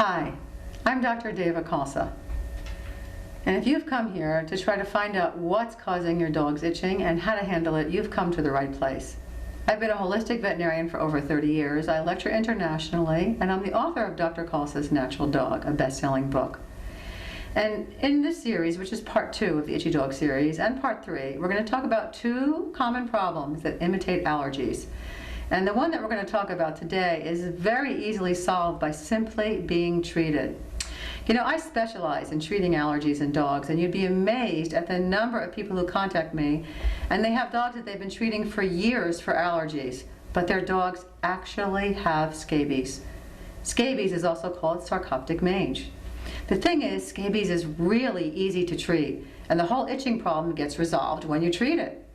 Hi, I'm Dr. Deva Khalsa, and if you've come here to try to find out what's causing your dog's itching and how to handle it, you've come to the right place. I've been a holistic veterinarian for over 30 years. I lecture internationally, and I'm the author of Dr. Khalsa's Natural Dog, a best-selling book. And in this series, which is part 2 of the Itchy Dog series, and part 3, we're going to talk about 2 common problems that imitate allergies. And the one that we're going to talk about today is very easily solved by simply being treated. You know, I specialize in treating allergies in dogs, and you'd be amazed at the number of people who contact me, and they have dogs that they've been treating for years for allergies, but their dogs actually have scabies. Scabies is also called sarcoptic mange. The thing is, scabies is really easy to treat, and the whole itching problem gets resolved when you treat it.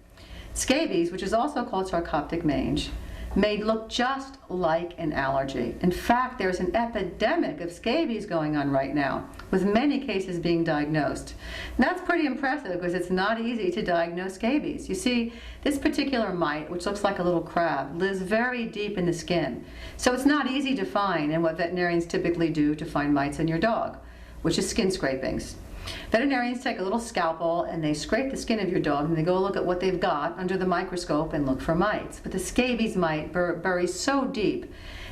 Scabies, which is also called sarcoptic mange, may look just like an allergy. In fact, there's an epidemic of scabies going on right now, with many cases being diagnosed. And that's pretty impressive because it's not easy to diagnose scabies. You see, this particular mite, which looks like a little crab, lives very deep in the skin. So it's not easy to find, and what veterinarians typically do to find mites in your dog, which is skin scrapings. Veterinarians take a little scalpel and they scrape the skin of your dog and they go look at what they've got under the microscope and look for mites. But the scabies mite is buried so deep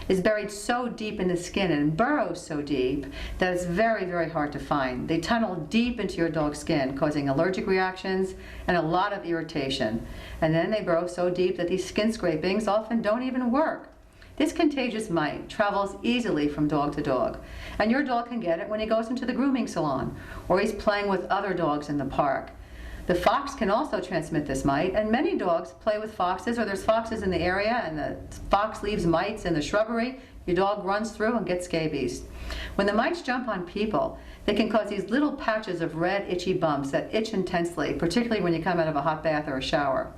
in the skin and burrows so deep that it's very, very hard to find. They tunnel deep into your dog's skin, causing allergic reactions and a lot of irritation. And then they burrow so deep that these skin scrapings often don't even work. This contagious mite travels easily from dog to dog, and your dog can get it when he goes into the grooming salon or he's playing with other dogs in the park. The fox can also transmit this mite, and many dogs play with foxes, or there's foxes in the area and the fox leaves mites in the shrubbery. Your dog runs through and gets scabies. When the mites jump on people, they can cause these little patches of red itchy bumps that itch intensely, particularly when you come out of a hot bath or a shower.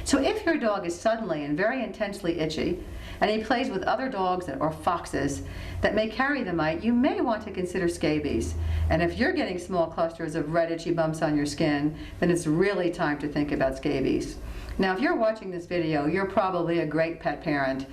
So if your dog is suddenly and very intensely itchy, and he plays with other dogs or foxes that may carry the mite, you may want to consider scabies. And if you're getting small clusters of red itchy bumps on your skin, then it's really time to think about scabies. Now, if you're watching this video, you're probably a great pet parent.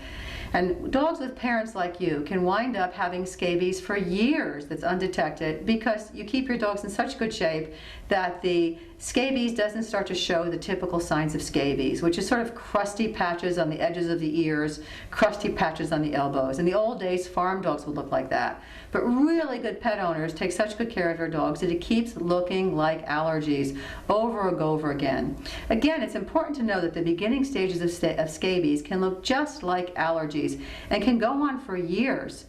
And dogs with parents like you can wind up having scabies for years that's undetected because you keep your dogs in such good shape that the scabies doesn't start to show the typical signs of scabies, which is sort of crusty patches on the edges of the ears, crusty patches on the elbows. In the old days, farm dogs would look like that. But really good pet owners take such good care of their dogs that it keeps looking like allergies over and over again. Again, it's important to know that the beginning stages of scabies can look just like allergies and can go on for years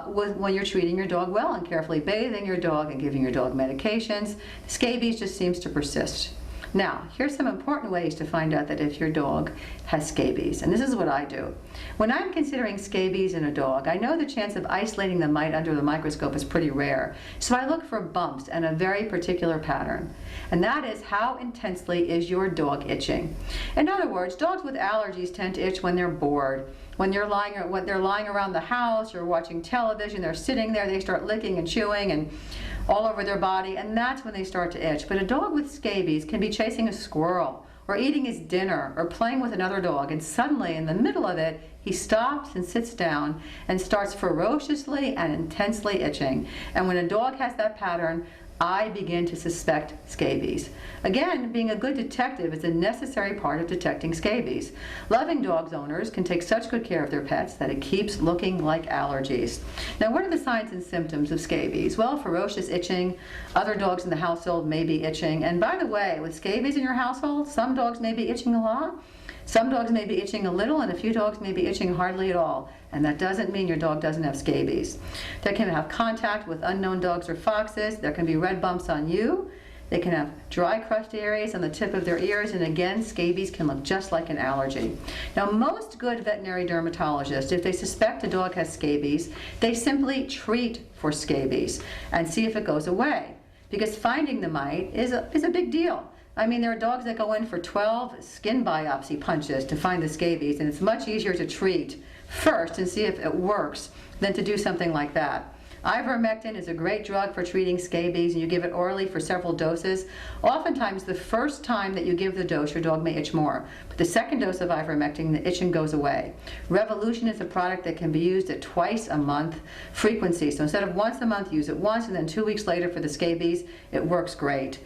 when you're treating your dog well and carefully bathing your dog and giving your dog medications. Scabies just seems to persist. Now, here's some important ways to find out that if your dog has scabies, and this is what I do. When I'm considering scabies in a dog, I know the chance of isolating the mite under the microscope is pretty rare, so I look for bumps and a very particular pattern, and that is how intensely is your dog itching. In other words, dogs with allergies tend to itch when they're bored. When they're lying around the house or watching television, they're sitting there, they start licking and chewing and all over their body, and that's when they start to itch. But a dog with scabies can be chasing a squirrel or eating his dinner or playing with another dog, and suddenly in the middle of it he stops and sits down and starts ferociously and intensely itching. And when a dog has that pattern, I begin to suspect scabies. Again, being a good detective is a necessary part of detecting scabies. Loving dogs owners can take such good care of their pets that it keeps looking like allergies. Now, what are the signs and symptoms of scabies? Well, ferocious itching. Other dogs in the household may be itching. And by the way, with scabies in your household, some dogs may be itching a lot. Some dogs may be itching a little, and a few dogs may be itching hardly at all. And that doesn't mean your dog doesn't have scabies. They can have contact with unknown dogs or foxes. There can be red bumps on you. They can have dry, crusty areas on the tip of their ears, and again, scabies can look just like an allergy. Now, most good veterinary dermatologists, if they suspect a dog has scabies, they simply treat for scabies and see if it goes away, because finding the mite is a big deal. I mean, there are dogs that go in for 12 skin biopsy punches to find the scabies, and it's much easier to treat first and see if it works than to do something like that. Ivermectin is a great drug for treating scabies, and you give it orally for several doses. Oftentimes, the first time that you give the dose, your dog may itch more. But the second dose of ivermectin, the itching goes away. Revolution is a product that can be used at twice a month frequency. So instead of once a month, use it once, and then 2 weeks later for the scabies. It works great.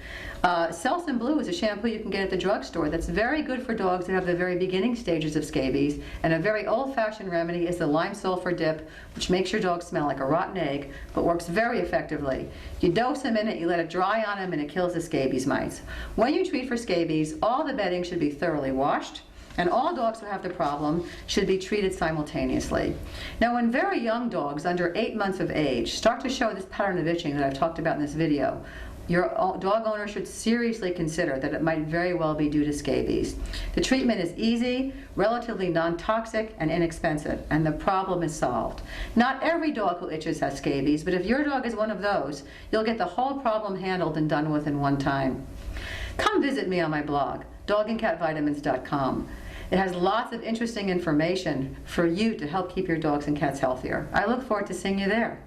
Selsun Blue is a shampoo you can get at the drugstore that's very good for dogs that have the very beginning stages of scabies. And a very old-fashioned remedy is the lime sulfur dip, which makes your dog smell like a rotten egg, but works very effectively. You dose him in it, you let it dry on him, and it kills the scabies mites. When you treat for scabies, all the bedding should be thoroughly washed, and all dogs who have the problem should be treated simultaneously. Now, when very young dogs, under 8 months of age, start to show this pattern of itching that I've talked about in this video, your dog owner should seriously consider that it might very well be due to scabies. The treatment is easy, relatively non-toxic, and inexpensive, and the problem is solved. Not every dog who itches has scabies, but if your dog is one of those, you'll get the whole problem handled and done with in one time. Come visit me on my blog, dogandcatvitamins.com. It has lots of interesting information for you to help keep your dogs and cats healthier. I look forward to seeing you there.